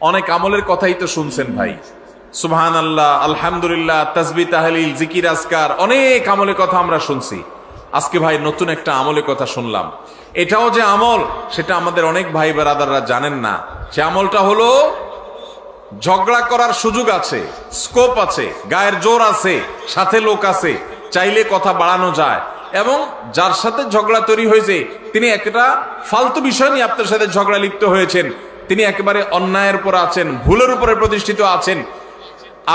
অনেক আমলের কথাই তো শুনছেন ভাই, সুবহানাল্লাহ, আলহামদুলিল্লাহ, তাসবিহ, তাহলিল, জিকির, আজকার, অনেক আমলের কথা আমরা শুনছি। আজকে ভাই নতুন একটা আমলের কথা শুনলাম। এটাও যে আমল সেটা আমাদের অনেক ভাই ব্রাদাররা জানেন না। সে আমলটা হলো ঝগড়া করার সুযোগ আছে, স্কোপ আছে, গায়ের জোর আছে, সাথে লোক আছে, চাইলে কথা বাড়ানো যায়, এবং যার সাথে ঝগড়া তৈরি হয়েছে তিনি একটা ফালতু বিষয় নিয়ে আপনার সাথে ঝগড়া লিপ্ত হয়েছেন, তিনি একেবারে অন্যায়ের উপর আছেন, ভুলের উপরে প্রতিষ্ঠিত আছেন,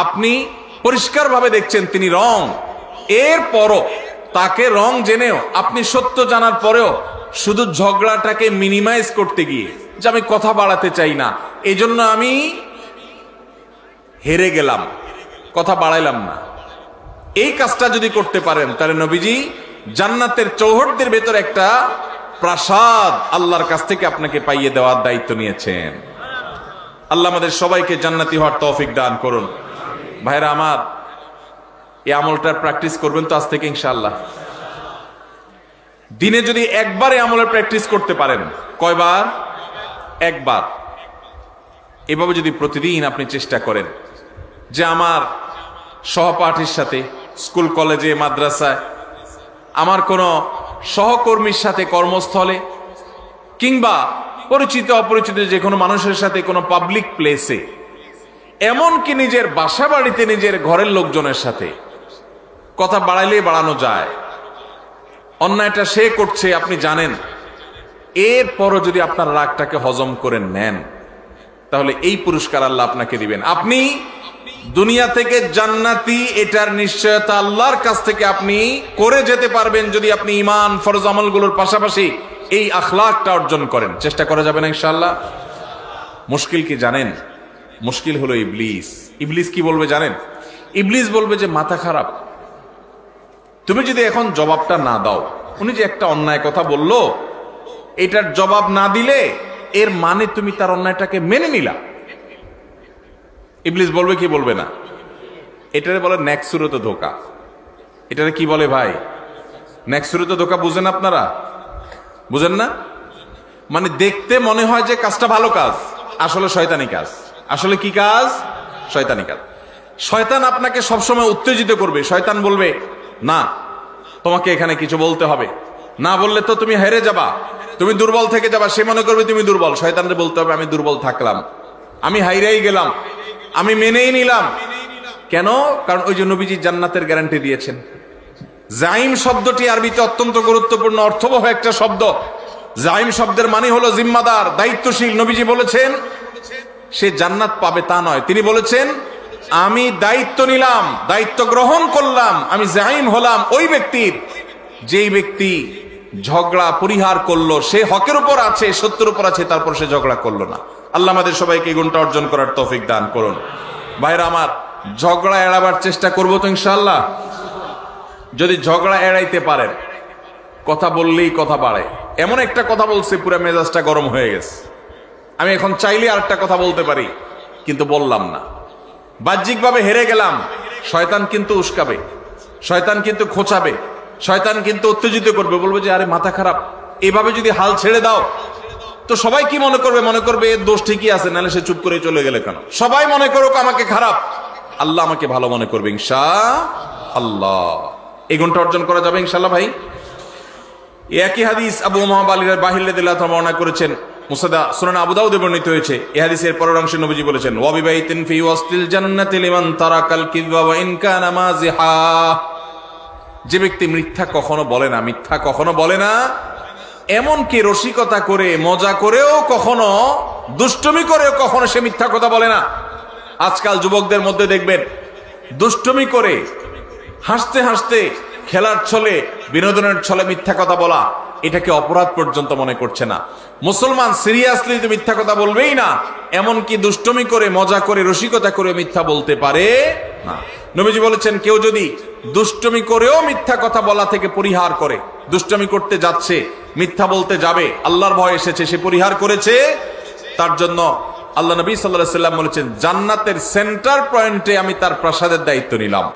আপনি পরিষ্কারভাবে দেখছেন তিনি রং, এরপরও তাকে রং জেনেও আপনি সত্য জানার পরেও শুধু ঝগড়াটাকে মিনিমাইজ করতে গিয়ে যে আমি কথা বাড়াতে চাই না, এই জন্য আমি হেরে গেলাম, কথা বাড়াইলাম না, এই কাজটা যদি করতে পারেন তাহলে নবীজি জান্নাতের চৌহদ্দির ভেতর একটা প্রাসাদ আল্লাহর কাছ থেকে আপনাকে পাইয়ে দেওয়ার দায়িত্ব নিয়েছেন। আল্লাহ আমাদের সবাইকে জান্নাতি হওয়ার তৌফিক দান করুন। ভাইরা আমার, এই আমলটার প্র্যাকটিস করবেন তো আজ থেকে ইনশাআল্লাহ। দিনে যদি একবার এই আমলের প্র্যাকটিস করতে পারেন, কয়বার? একবার। এভাবে যদি প্রতিদিন আপনি চেষ্টা করেন যে আমার সহপাঠীর সাথে, স্কুল কলেজে, মাদ্রাসায়, আমার কোনো সহকর্মীর সাথে কর্মস্থলে, কিংবা পরিচিত অপরিচিত যে কোনো মানুষের সাথে কোনো পাবলিক প্লেসে, এমনকি নিজের বাসা বাড়িতে নিজের ঘরের লোকজনের সাথে কথা বাড়াইলেই বাড়ানো যায়। অন্যায়টা সে করছে আপনি জানেন, এরপরও যদি আপনার রাগটাকে হজম করে নেন তাহলে এই পুরস্কার আল্লাহ আপনাকে দিবেন। আপনি দুনিয়া থেকে জান্নাতি, এটার নিশ্চয়তা আল্লাহর কাছ থেকে আপনি করে যেতে পারবেন যদি আপনি ঈমান, ফরজ আমলগুলোর পাশাপাশি এই আখলাকটা অর্জন করেন। চেষ্টা করা যাবে না ইনশাআল্লাহ? মুশকিল কি জানেন? মুশকিল হলো ইবলিস। ইবলিস কি বলবে জানেন? ইবলিস বলবে যে মাথা খারাপ, তুমি যদি এখন জবাবটা না দাও, উনি যে একটা অন্যায় কথা বলল এটার জবাব না দিলে এর মানে তুমি তার অন্যায়টাকে মেনে নিলা। ইবলিস বলবে কি বলবে না? এটারে বলে নেক্সুরত ধোকা। এটারে কি বলে ভাই? নেক্সুরত ধোকা। বুঝেন আপনারা? বুঝেন না? মানে দেখতে মনে হয় যে কাজটা ভালো কাজ, আসলে শয়তানি কাজ। আসলে কি কাজ? শয়তানি কাজ। শয়তান আপনাকে সবসময় উত্তেজিত করবে। শয়তান বলবে না, তোমাকে এখানে কিছু বলতে হবে, না বললে তো তুমি হেরে যাবা, তুমি দুর্বল থেকে যাবা। সে মনে করবে তুমি দুর্বল, শয়তানরে বলতে হবে আমি দুর্বল থাকলাম, আমি হাইরাই গেলাম, আমি মেনেই নিলাম। কেন? কারণ ওই যে নবীজি জান্নাতের গ্যারান্টি দিয়েছেন। জাইম শব্দটি আরবিতে অত্যন্ত গুরুত্বপূর্ণ, অর্থবহ একটা শব্দ। জাইম শব্দের মানে হলো জিম্মাদার, দায়িত্বশীল। নবীজি বলেছেন সে জান্নাত পাবে তা নয়, তিনি বলেছেন আমি দায়িত্ব নিলাম, দায়িত্ব গ্রহণ করলাম, আমি জাইম হলাম ওই ব্যক্তির যেই ব্যক্তি ঝগড়া পরিহার করলো, সে হকের উপর আছে, সত্যের উপর আছে, তারপর সে ঝগড়া করলো না। আল্লাহ আমাদের সবাইকে এই গুণটা অর্জন করার তৌফিক দান করুন। ভাইরা আমার, ঝগড়া এড়াবার চেষ্টা করবো তো ইনশাআল্লাহ। যদি ঝগড়া এড়াইতে পারেন, কথা বললেই কথা বাড়ে। এমন একটা কথা বলছে পুরো মেজাজটা গরম হয়ে গেছে, আমি এখন চাইলে আরেকটা কথা বলতে পারি কিন্তু বললাম না, বাহ্যিকভাবে হেরে গেলাম। শয়তান কিন্তু উস্কাবে, শয়তান কিন্তু খোঁচাবে, শয়তান কিন্তু উত্তেজিত করবে, বলবে যে আরে মাথা খারাপ, এভাবে যদি হাল ছেড়ে দাও তো সবাই কি মনে করবে? মনে করবে এর দোষ ঠিকই আছে, নাহলে সে চুপ করে চলে গেলে কেন? সবাই মনে করুক আমাকে খারাপ, আল্লাহ আমাকে ভালো মনে করবে ইনশাআল্লাহ। এই গুণটা অর্জন করা যাবে ইনশাআল্লাহ। ভাই, একই হাদিস আবু উমামা বাহির রাদিয়াল্লাহু তাআলা বর্ণনা করেছেন, মুসনাদ সুনান আবু দাউদে বর্ণিত হয়েছে। এই হাদিসের পরের অংশে নবীজি বলেছেন ওয়া বিবাইতিন ফি ওয়াসতিল জান্নাতি লিমান তারাকাল কিযবা ওয়া ইন কানা মাযিহা। যে ব্যক্তি মিথ্যা কখনো বলে না, মিথ্যা কখনো বলে না, এমনকি রসিকতা করে, মজা করেও কখনো, দুষ্টুমি করেও কখনো সে মিথ্যা কথা বলে না। আজকাল যুবকদের মধ্যে দেখবেন দুষ্টুমি করে, হাসতে হাসতে, খেলার ছলে, বিনোদনের ছলে মিথ্যা কথা বলা, এটাকে অপরাধ পর্যন্ত মনে করছে না। মুসলমান সিরিয়াসলি তো মিথ্যা কথা বলবেই না, এমনকি দুষ্টুমি করে, মজা করে, রসিকতা করে মিথ্যা বলতে পারে না। নবীজি বলেছেন কেউ যদি দুষ্টুমি করেও মিথ্যা কথা বলা থেকে পরিহার করে, দুষ্টুমি করতে যাচ্ছে, মিথ্যা বলতে যাবে, আল্লাহর ভয় এসেছে, সে পরিহার করেছে, তার জন্য আল্লাহ নবী সাল্লাল্লাহু আলাইহি ওয়াসাল্লাম বলেছেন জান্নাতের সেন্টার পয়েন্টে আমি তার প্রাসাদের দায়িত্ব নিলাম।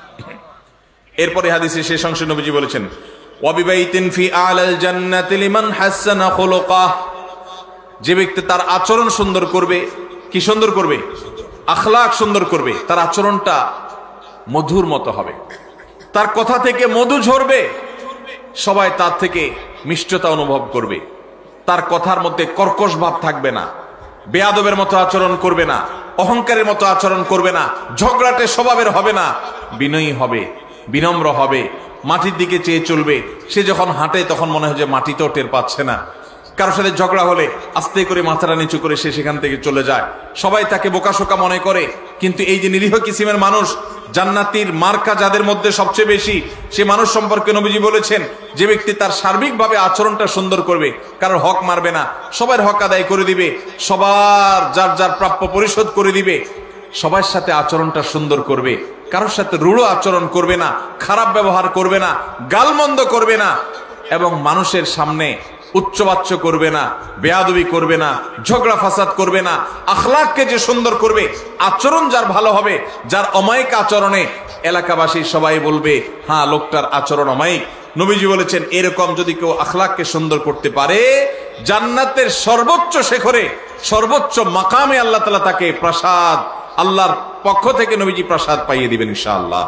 এরপরে হাদিসের শেষ অংশে নবীজি বলেছেন ওয়াবিবাইতিন ফি আলাল জান্নাতি লিমান হাসানা খুলুকাহ। যে ব্যক্তি তার আচরণ সুন্দর করবে, কি সুন্দর করবে? আখলাক সুন্দর করবে। তার আচরণটা মধুর মতো হবে, তার কথা থেকে মধু ঝরবে, সবাই তার থেকে মিষ্টতা অনুভব করবে। তার কথার মধ্যে কর্কশ ভাব থাকবে না, বেয়াদবের মতো আচরণ করবে না, অহংকারের মতো আচরণ করবে না, ঝগড়াটে স্বভাবের হবে না, বিনয়ী হবে, বিনম্র হবে, মাটির দিকে চেয়ে চলবে। সে যখন হাঁটে তখন মনে হয় যে মাটিতেও টের পাচ্ছে না। কারোর সাথে ঝগড়া হলে আস্তে করে মাথাটা নিচু করে সে সেখান থেকে চলে যায়। সবাই তাকে বোকাশোকা মনে করে, কিন্তু এই যে নিরীহ কিসিমের মানুষ, জান্নাতীর মার্কা যাদের মধ্যে সবচেয়ে বেশি, সে মানুষ সম্পর্কে নবীজি বলেছেন যে ব্যক্তি তার সার্বিকভাবে আচরণটা সুন্দর করবে, কারোর হক মারবে না, সবার হক আদায় করে দিবে, সবার যার যার প্রাপ্য পরিশোধ করে দিবে, সবার সাথে আচরণটা সুন্দর করবে, কারোর সাথে রূঢ় আচরণ করবে না, খারাপ ব্যবহার করবে না, গালমন্দ করবে না, এবং মানুষের সামনে উচ্চবাচ্য করবে না, বেয়াদবি করবে না, ঝগড়া ফাসাদ করবে না। আখলাককে যে সুন্দর করবে, আচরণ যার ভালো হবে, যার অমায়িক আচরণে এলাকাবাসী সবাই বলবে হ্যাঁ লোকটার আচরণ অমায়িক। নবীজি বলেছেন এরকম যদি কেউ আখলাককে সুন্দর করতে পারে, জান্নাতের সর্বোচ্চ শিখরে, সর্বোচ্চ মাকামে আল্লাহ তাআলা তাকে প্রাসাদ, আল্লাহর পক্ষ থেকে নবীজি প্রাসাদ পাইয়ে দিবেন ইনশাআল্লাহ।